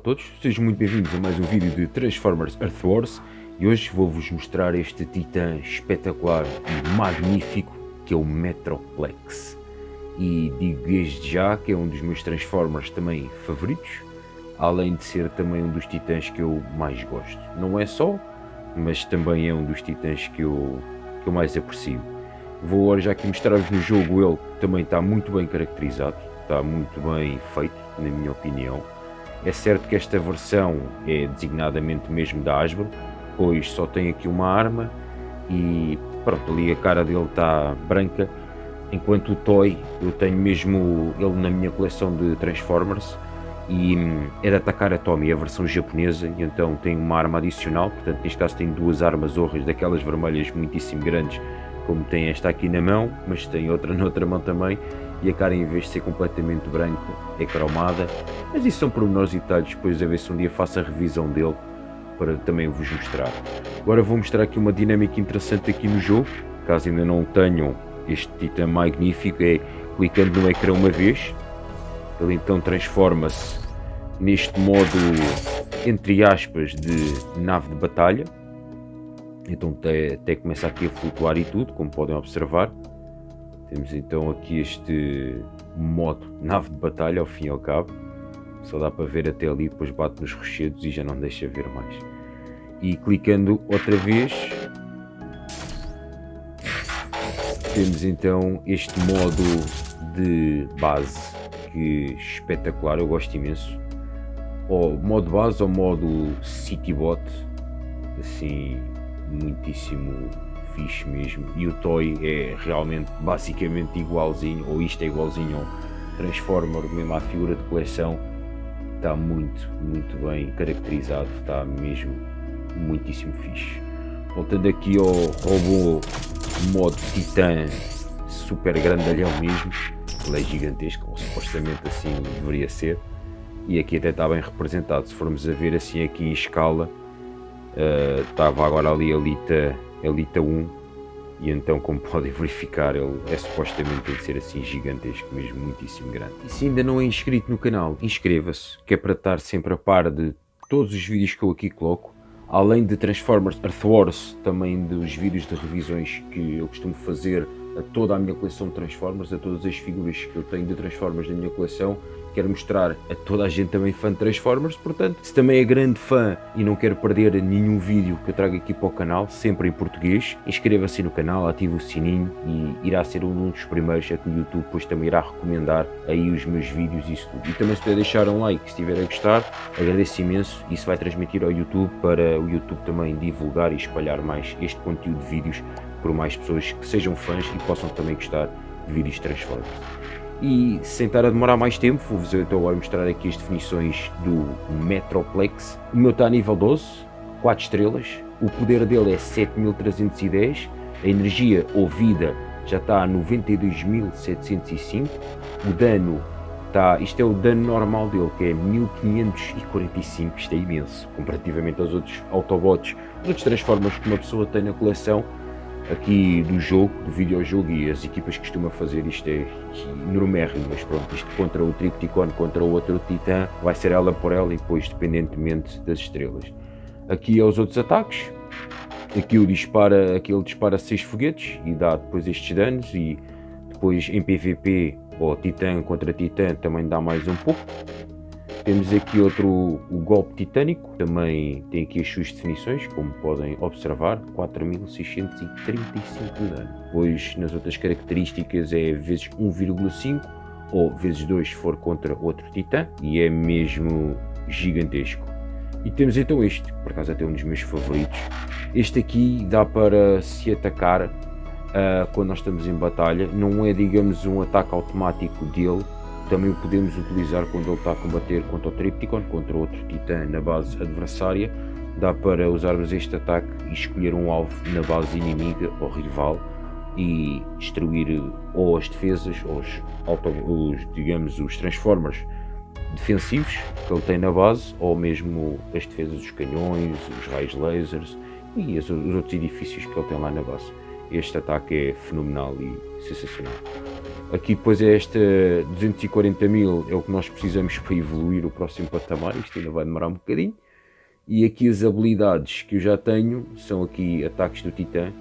todos, sejam muito bem-vindos a mais um vídeo de Transformers Earth Wars e hoje vou-vos mostrar este titã espetacular e magnífico que é o Metroplex. E digo desde já que é um dos meus Transformers também favoritos, além de ser também um dos titãs que eu mais gosto. Não é só, mas também é um dos titãs que eu mais aprecio. Vou agora já aqui mostrar-vos no jogo, ele também está muito bem caracterizado, está muito bem feito, na minha opinião. É certo que esta versão é designadamente mesmo da Hasbro, pois só tem aqui uma arma e pronto, ali a cara dele está branca, enquanto o Toy, eu tenho mesmo ele na minha coleção de Transformers e é de atacar a Tommy, a versão japonesa, e então tem uma arma adicional, portanto neste caso tem duas armas horras daquelas vermelhas muitíssimo grandes, como tem esta aqui na mão, mas tem outra noutra mão também, e a cara em vez de ser completamente branca é cromada, mas isso são pormenores e detalhes, depois a ver se um dia faço a revisão dele para também vos mostrar. Agora vou mostrar aqui uma dinâmica interessante aqui no jogo, caso ainda não tenham este titã magnífico, é clicando no ecrã uma vez, ele então transforma-se neste modo, entre aspas, de nave de batalha. Então até começa aqui a flutuar e tudo, como podem observar. Temos então aqui este modo nave de batalha, ao fim e ao cabo. Só dá para ver até ali, depois bate nos rochedos e já não deixa ver mais. E clicando outra vez, temos então este modo de base, que é espetacular, eu gosto imenso. Ou modo base ou modo Citybot, assim, muitíssimo fixe mesmo. E o Toy é realmente basicamente igualzinho, ou isto é igualzinho ao Transformer, mesmo à figura de coleção. Está muito bem caracterizado, está mesmo muitíssimo fixe. Voltando aqui ao robô modo Titã, super grandalhão mesmo, ele é gigantesco, ou supostamente assim deveria ser, e aqui até está bem representado. Se formos a ver assim aqui em escala, estava agora ali a Lita 1, e então, como podem verificar, ele é supostamente tem de ser assim gigantesco mesmo, muitíssimo grande. E se ainda não é inscrito no canal, inscreva-se, que é para estar sempre a par de todos os vídeos que eu aqui coloco, além de Transformers Earth Wars, também dos vídeos de revisões que eu costumo fazer a toda a minha coleção de Transformers, a todas as figuras que eu tenho de Transformers na minha coleção. Quero mostrar a toda a gente também fã de Transformers, portanto, se também é grande fã e não quer perder nenhum vídeo que eu trago aqui para o canal, sempre em português, inscreva-se no canal, ative o sininho e irá ser um dos primeiros a que o YouTube depois também irá recomendar aí os meus vídeos e isso tudo. E também se puder deixar um like se estiver a gostar, agradeço imenso, isso vai transmitir ao YouTube para o YouTube também divulgar e espalhar mais este conteúdo de vídeos por mais pessoas que sejam fãs e possam também gostar de vídeos de Transformers. E sem estar a demorar mais tempo, vou-vos então agora mostrar aqui as definições do Metroplex. O meu está a nível 12, 4 estrelas, o poder dele é 7310, a energia ou vida já está a 92.705, o dano está, isto é o dano normal dele, que é 1545, isto é imenso, comparativamente aos outros Autobots, os outros Transformers que uma pessoa tem na coleção aqui do jogo, do videojogo, e as equipas que costumam fazer isto é enormérrimo, mas pronto, isto contra o Tripticon, contra o outro Titã, vai ser ela por ela e depois dependentemente das estrelas. Aqui aos outros ataques, aqui ele dispara 6 foguetes e dá depois estes danos, e depois em PVP, ou Titã contra Titã, também dá mais um pouco. Temos aqui o golpe titânico, também tem aqui as suas definições, como podem observar, 4635 de dano. Depois nas outras características é vezes 1,5 ou vezes 2 se for contra outro titã, e é mesmo gigantesco. E temos então este, por acaso até um dos meus favoritos. Este aqui dá para se atacar quando nós estamos em batalha, não é, digamos, um ataque automático dele. Também o podemos utilizar quando ele está a combater contra o Tripticon, contra outro titã na base adversária. Dá para usarmos este ataque e escolher um alvo na base inimiga ou rival e destruir ou as defesas, ou digamos, os Transformers defensivos que ele tem na base, ou mesmo as defesas dos canhões, os raios lasers e os outros edifícios que ele tem lá na base. Este ataque é fenomenal e sensacional. Aqui depois é esta 240.000, é o que nós precisamos para evoluir o próximo patamar, isto ainda vai demorar um bocadinho. E aqui as habilidades que eu já tenho são aqui ataques do Titã,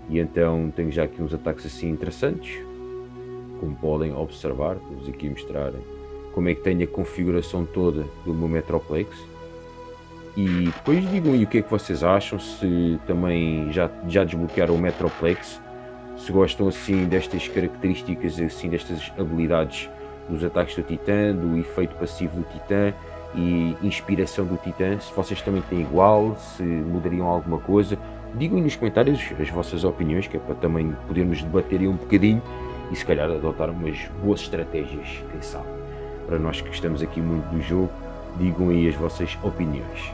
e então tenho já aqui uns ataques assim interessantes, como podem observar. Vou-vos aqui mostrar como é que tenho a configuração toda do meu Metroplex. E depois digam aí o que é que vocês acham, se também já desbloquearam o Metroplex, se gostam assim destas características, assim destas habilidades dos ataques do Titã, do efeito passivo do Titã e inspiração do Titã, se vocês também têm igual, se mudariam alguma coisa. Digam aí nos comentários as vossas opiniões, que é para também podermos debater aí um bocadinho e se calhar adotar umas boas estratégias, quem sabe. Para nós que estamos aqui muito do jogo, digam aí as vossas opiniões.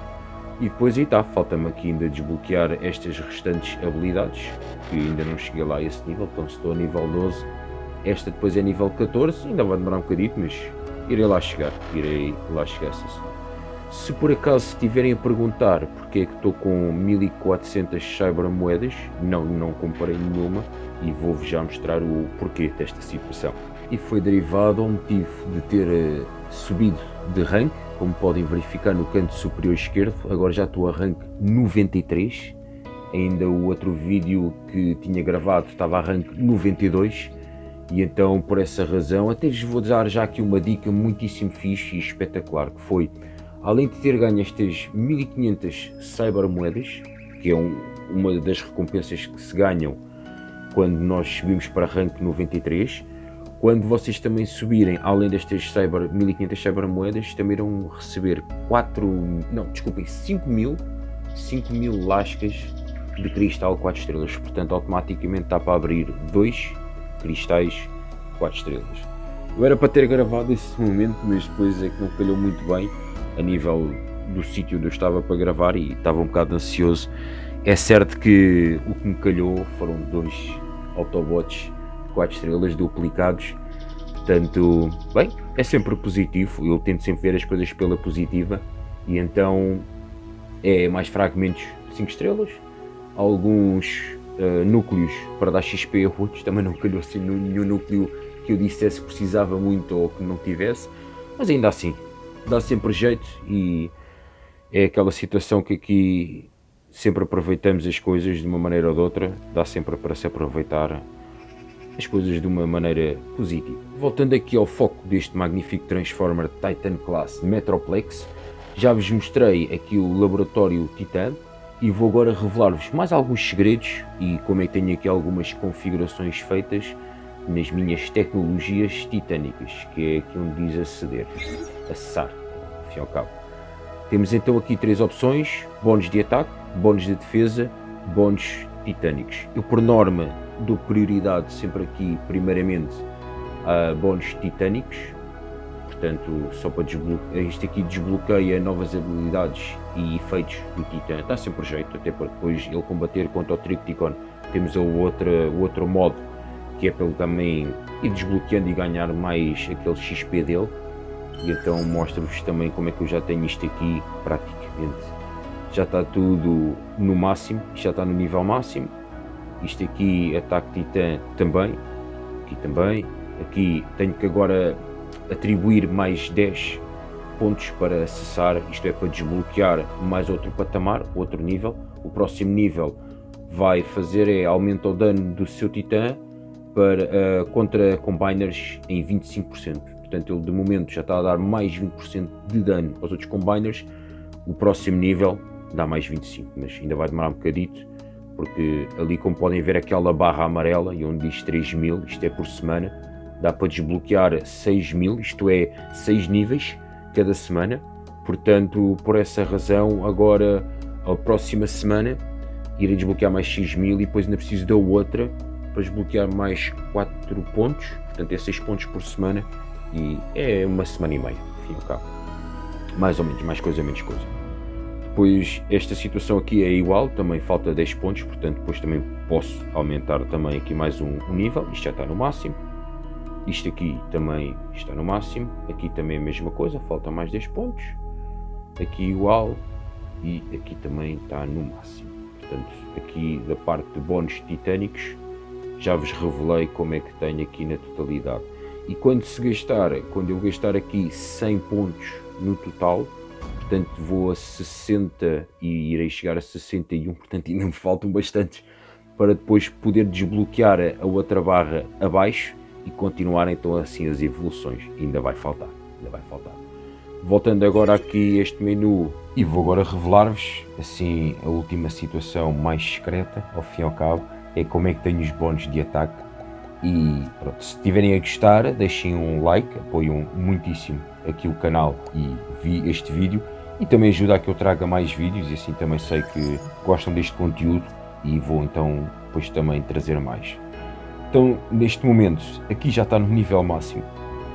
E depois aí está, falta-me aqui ainda desbloquear estas restantes habilidades, que ainda não cheguei lá a esse nível, então se estou a nível 12, esta depois é nível 14, ainda vai demorar um bocadinho, mas irei lá chegar Se por acaso estiverem a perguntar porque é que estou com 1400 cybermoedas, não comprei nenhuma e vou-vos já mostrar o porquê desta situação. E foi derivado ao motivo de ter subido de rank, como podem verificar no canto superior esquerdo, agora já estou a rank 93, ainda o outro vídeo que tinha gravado estava a rank 92, e então por essa razão até vos vou dar já aqui uma dica muitíssimo fixe e espetacular, que foi, além de ter ganho estas 1500 cybermoedas, que é uma das recompensas que se ganham quando nós subimos para rank 93, quando vocês também subirem, além destas 1500 cybermoedas, também irão receber 5.000 lascas de cristal 4 estrelas, portanto automaticamente está para abrir 2 cristais 4 estrelas. Eu era para ter gravado esse momento, mas depois é que não calhou muito bem a nível do sítio onde eu estava para gravar e estava um bocado ansioso. É certo que o que me calhou foram 2 Autobots 4 estrelas duplicados, portanto, bem, é sempre positivo, eu tento sempre ver as coisas pela positiva, e então é mais fragmentos 5 estrelas, alguns núcleos para dar XP a outros, também não calhou assim nenhum núcleo que eu dissesse que precisava muito ou que não tivesse, mas ainda assim, dá sempre jeito, e é aquela situação que aqui sempre aproveitamos as coisas de uma maneira ou de outra, dá sempre para se aproveitar as coisas de uma maneira positiva. Voltando aqui ao foco deste magnífico Transformer Titan Class Metroplex, já vos mostrei aqui o laboratório Titan e vou agora revelar-vos mais alguns segredos e como é que tenho aqui algumas configurações feitas nas minhas tecnologias titânicas, que é aqui onde diz acessar, ao fim e ao cabo. Temos então aqui 3 opções: bónus de ataque, bónus de defesa, bónus titânicos. Eu por norma dou prioridade sempre aqui primeiramente a bónus titânicos, portanto só para desbloquear, isto aqui desbloqueia novas habilidades e efeitos do Titã, dá sempre jeito, até para depois ele combater contra o Tripticon. Temos o outro modo, que é para ele também ir desbloqueando e ganhar mais aquele XP dele, e então mostro-vos também como é que eu já tenho isto aqui praticamente. Já está tudo no máximo, já está no nível máximo. Isto aqui, ataque Titã também, aqui tenho que agora atribuir mais 10 pontos para acessar, isto é para desbloquear mais outro patamar, outro nível. O próximo nível vai fazer aumenta o dano do seu Titã para, contra Combiners em 25%, portanto ele de momento já está a dar mais 20% de dano aos outros Combiners. O próximo nível dá mais 25%, mas ainda vai demorar um bocadito, porque ali, como podem ver, aquela barra amarela e onde diz 3.000, isto é por semana, dá para desbloquear 6.000, isto é 6 níveis cada semana. Portanto, por essa razão, agora a próxima semana irei desbloquear mais 6.000 e depois ainda preciso da outra para desbloquear mais 4 pontos, portanto é 6 pontos por semana e é uma semana e meia, enfim, ao cabo, mais ou menos, mais coisa, menos coisa. Depois esta situação aqui é igual, também falta 10 pontos, portanto depois também posso aumentar também aqui mais um nível, isto já está no máximo, isto aqui também está no máximo, aqui também a mesma coisa, falta mais 10 pontos, aqui igual e aqui também está no máximo. Portanto aqui da parte de bónus titânicos já vos revelei como é que tenho aqui na totalidade. E quando eu gastar aqui 100 pontos no total, portanto vou a 60 e irei chegar a 61, portanto ainda me faltam bastantes para depois poder desbloquear a outra barra abaixo e continuar então assim as evoluções. Ainda vai faltar. Voltando agora aqui a este menu, e vou agora revelar-vos assim a última situação mais secreta, ao fim e ao cabo, é como é que tenho os bónus de ataque. E pronto, se estiverem a gostar, deixem um like, apoiam muitíssimo aqui o canal e este vídeo, e também ajuda a que eu traga mais vídeos, e assim também sei que gostam deste conteúdo e vou então depois também trazer mais. Então neste momento aqui já está no nível máximo,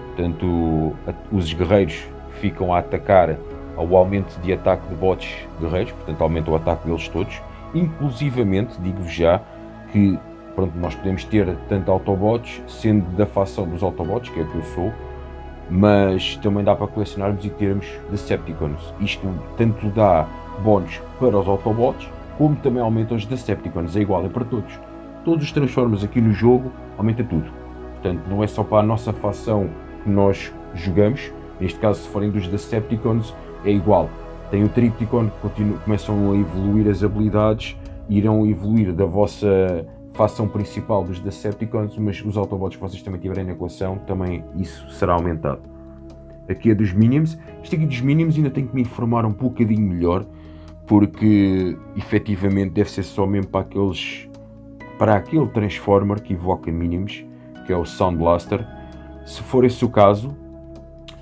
portanto os guerreiros ficam a atacar ao aumento de ataque de bots guerreiros, portanto aumenta o ataque deles todos, inclusivamente digo-vos já que pronto, nós podemos ter tanto Autobots, sendo da facção dos Autobots, que é o que eu sou, mas também dá para colecionarmos e termos Decepticons. Isto tanto dá bónus para os Autobots, como também aumenta os Decepticons, é igual, é para todos. Todos os Transformers aqui no jogo aumenta tudo. Portanto, não é só para a nossa facção que nós jogamos, neste caso se forem dos Decepticons é igual. Tem o Trypticon, começam a evoluir as habilidades, irão evoluir da vossa facção principal dos Decepticons, mas os Autobots que vocês também tiverem na coleção, também isso será aumentado. Aqui é dos Minions. Isto aqui dos Minions ainda tenho que me informar um bocadinho melhor, porque efetivamente deve ser só mesmo para aquele Transformer que evoca Minions, que é o Sound Blaster. Se for esse o caso,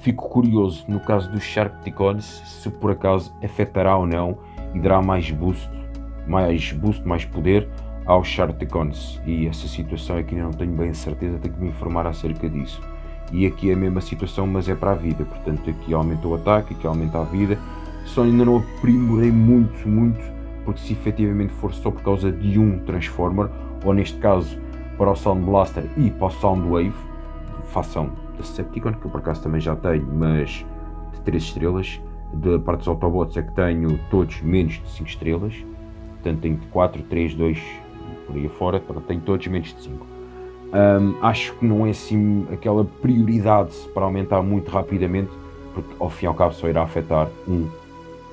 fico curioso no caso dos Sharkticons, se por acaso afetará ou não e dará mais boost, mais poder aos Sharkticons, e essa situação aqui ainda não tenho bem certeza, tenho que me informar acerca disso. E aqui é a mesma situação, mas é para a vida, portanto aqui aumenta o ataque, aqui aumenta a vida, só ainda não aprimorei muito, porque se efetivamente for só por causa de um Transformer, ou neste caso para o Sound Blaster e para o Soundwave, façam Decepticon, que eu por acaso também já tenho, mas de 3 estrelas, da parte dos Autobots é que tenho todos menos de 5 estrelas, portanto tenho de 4, 3, 2, por aí fora, tenho todos menos de 5. Acho que não é assim aquela prioridade para aumentar muito rapidamente, porque ao fim e ao cabo só irá afetar um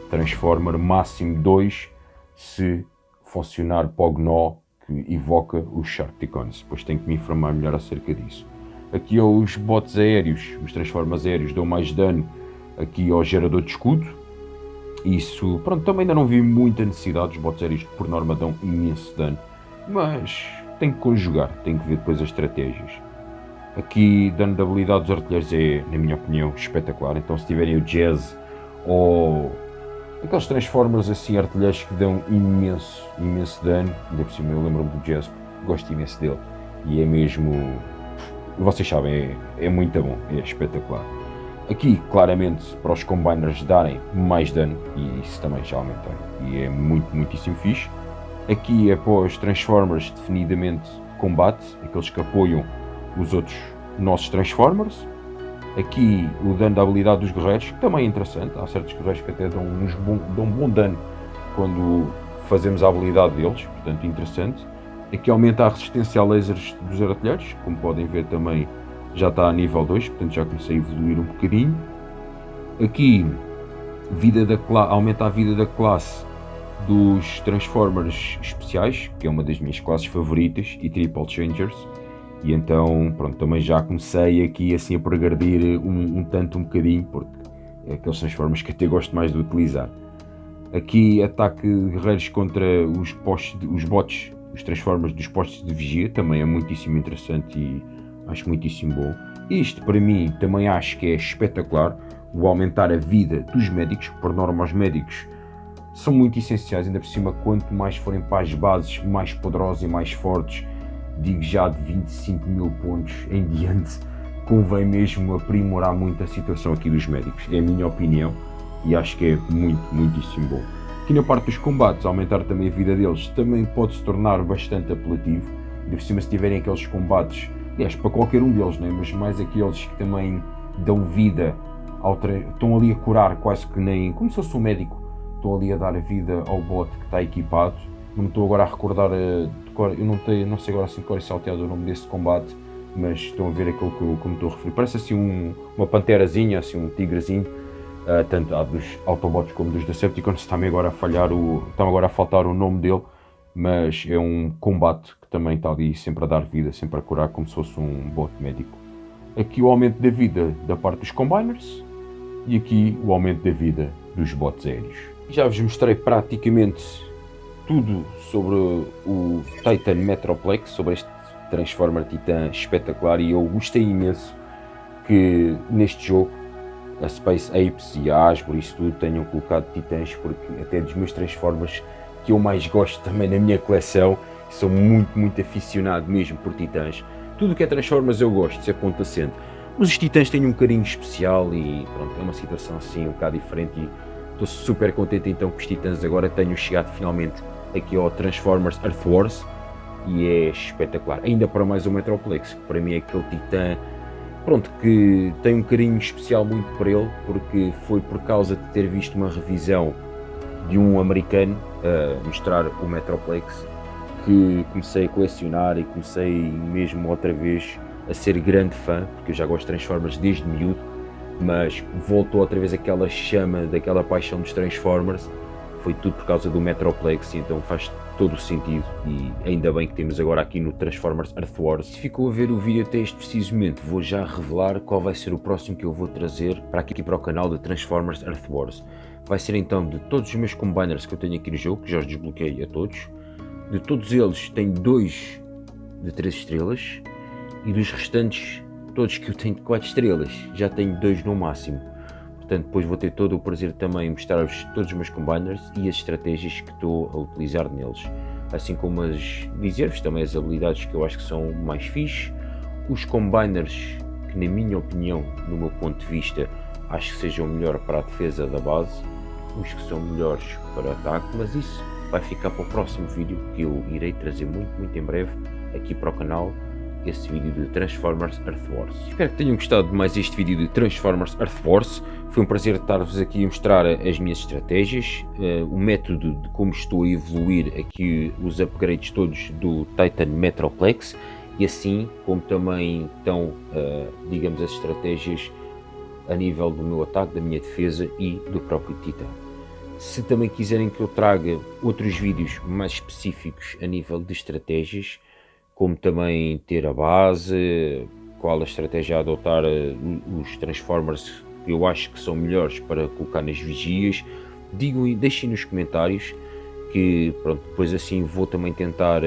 Transformer, máximo 2, se funcionar Pognó, que evoca os Sharkticons. Depois tenho que me informar melhor acerca disso. Aqui os bots aéreos, os Transformers aéreos dão mais dano aqui ao gerador de escudo. Isso, pronto, também ainda não vi muita necessidade, os bots aéreos por norma dão imenso dano, mas tem que conjugar, tem que ver depois as estratégias. Aqui dano de habilidade dos artilheiros é, na minha opinião, espetacular, então se tiverem o Jazz ou aqueles Transformers assim artilheiros que dão imenso dano, ainda por cima eu lembro-me do Jazz, gosto imenso dele, e é mesmo, vocês sabem, é muito bom, é espetacular. Aqui, claramente, para os Combiners darem mais dano, e isso também já aumentei, e é muitíssimo fixe. Aqui é para os Transformers definidamente combate, aqueles que apoiam os outros nossos Transformers. Aqui o dano da habilidade dos guerreiros, que também é interessante, há certos guerreiros que até dão bom dano quando fazemos a habilidade deles, portanto interessante. Aqui aumenta a resistência a lasers dos artilheiros, como podem ver também já está a nível 2, portanto já comecei a evoluir um bocadinho. Aqui aumenta a vida da classe dos Transformers especiais, que é uma das minhas classes favoritas, e Triple Changers, e então pronto, também já comecei aqui assim a progredir um bocadinho, porque é aqueles Transformers que até gosto mais de utilizar. Aqui ataque de guerreiros contra os bots, os Transformers dos postos de vigia, também é muitíssimo interessante e acho muitíssimo bom. Isto para mim também acho que é espetacular, o aumentar a vida dos médicos, por norma os médicos são muito essenciais, ainda por cima quanto mais forem para as bases mais poderosas e mais fortes, digo já de 25 mil pontos em diante, convém mesmo aprimorar muito a situação aqui dos médicos, é a minha opinião e acho que é muitíssimo bom. Aqui na parte dos combates, aumentar também a vida deles também pode se tornar bastante apelativo, ainda por cima se tiverem aqueles combates, aliás, para qualquer um deles, né? Mas mais aqueles que também dão vida, estão ali a curar quase que nem, como se fosse um médico, estão ali a dar vida ao bot que está equipado, não me estou agora a recordar de cor, eu não sei agora assim de cor e salteado o nome desse combate, mas estão a ver aquilo que eu me estou a referir. Parece assim uma panterazinha, assim um tigrezinho, tanto dos Autobots como dos Decepticons. Está-me agora a falhar está-me agora a faltar o nome dele, mas é um combate que também está ali sempre a dar vida, sempre a curar, como se fosse um bot médico. Aqui o aumento da vida da parte dos Combiners e aqui o aumento da vida dos bots aéreos. Já vos mostrei praticamente tudo sobre o Titan Metroplex, sobre este Transformer Titã espetacular, e eu gostei imenso que neste jogo a Space Apes e a Hasbro, isso tudo, tenham colocado titãs, porque até dos meus Transformers que eu mais gosto também na minha coleção, sou muito aficionado mesmo por titãs. Tudo que é Transformers eu gosto, se é ponto assente, mas os titãs têm um carinho especial e pronto, é uma situação assim um bocado diferente, e estou super contente então que os titãs agora tenham chegado finalmente aqui ao Transformers Earth Wars, e é espetacular, ainda para mais o Metroplex, que para mim é aquele titã, pronto, que tem um carinho especial muito por ele, porque foi por causa de ter visto uma revisão de um americano a mostrar o Metroplex que comecei a colecionar e comecei mesmo outra vez a ser grande fã, porque eu já gosto de Transformers desde miúdo, mas voltou outra vez aquela chama daquela paixão dos Transformers, foi tudo por causa do Metroplex, e então faz todo o sentido, e ainda bem que temos agora aqui no Transformers Earth Wars. Se ficou a ver o vídeo até este preciso momento, vou já revelar qual vai ser o próximo que eu vou trazer para aqui para o canal de Transformers Earth Wars. Vai ser então de todos os meus Combiners que eu tenho aqui no jogo, que já os desbloqueei a todos. De todos eles tenho 2 de 3 estrelas, e dos restantes todos que eu tenho de 4 estrelas, já tenho 2 no máximo. Portanto, depois vou ter todo o prazer também em mostrar-vos todos os meus Combiners e as estratégias que estou a utilizar neles, assim como dizer-vos também as habilidades que eu acho que são mais fixe, os Combiners que na minha opinião, no meu ponto de vista, acho que sejam melhor para a defesa da base, os que são melhores para ataque, mas isso vai ficar para o próximo vídeo, que eu irei trazer muito em breve aqui para o canal, esse vídeo de Transformers Earth Wars. Espero que tenham gostado de mais este vídeo de Transformers Earth Wars. Foi um prazer estar-vos aqui a mostrar as minhas estratégias, o método de como estou a evoluir aqui os upgrades todos do Titan Metroplex, e assim como também estão, digamos, as estratégias a nível do meu ataque, da minha defesa e do próprio Titã. Se também quiserem que eu traga outros vídeos mais específicos a nível de estratégias, como também ter a base, qual a estratégia a adotar, os Transformers que eu acho que são melhores para colocar nas vigias, digam e deixem nos comentários, que pronto, depois assim vou também tentar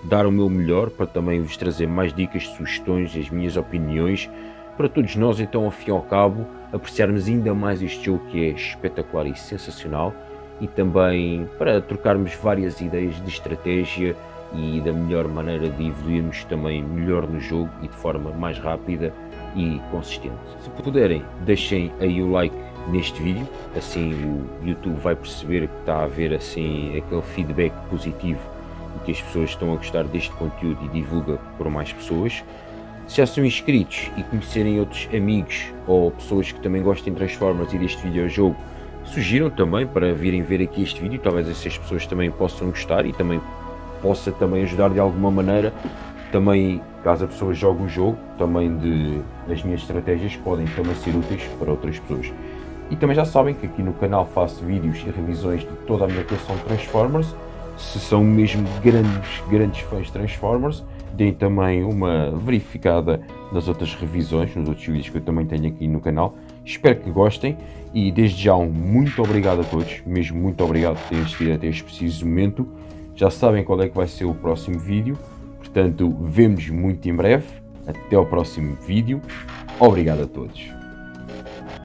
dar o meu melhor para também vos trazer mais dicas, sugestões, as minhas opiniões, para todos nós então ao fim e ao cabo apreciarmos ainda mais este jogo que é espetacular e sensacional, e também para trocarmos várias ideias de estratégia e da melhor maneira de evoluirmos também melhor no jogo e de forma mais rápida e consistente. Se puderem, deixem aí o like neste vídeo, assim o YouTube vai perceber que está a haver assim aquele feedback positivo e que as pessoas estão a gostar deste conteúdo e divulga para mais pessoas. Se já são inscritos e conhecerem outros amigos ou pessoas que também gostem de Transformers e deste videojogo, sugiram também para virem ver aqui este vídeo, talvez essas pessoas também possam gostar e também possa também ajudar de alguma maneira, também caso a pessoa jogue o jogo, também as minhas estratégias podem também ser úteis para outras pessoas. E também já sabem que aqui no canal faço vídeos e revisões de toda a minha coleção de Transformers. Se são mesmo grandes fãs de Transformers, deem também uma verificada nas outras revisões, nos outros vídeos que eu também tenho aqui no canal. Espero que gostem e desde já um muito obrigado a todos, mesmo muito obrigado por terem assistido até este preciso momento. Já sabem qual é que vai ser o próximo vídeo, portanto vemos muito em breve. Até ao próximo vídeo, obrigado a todos.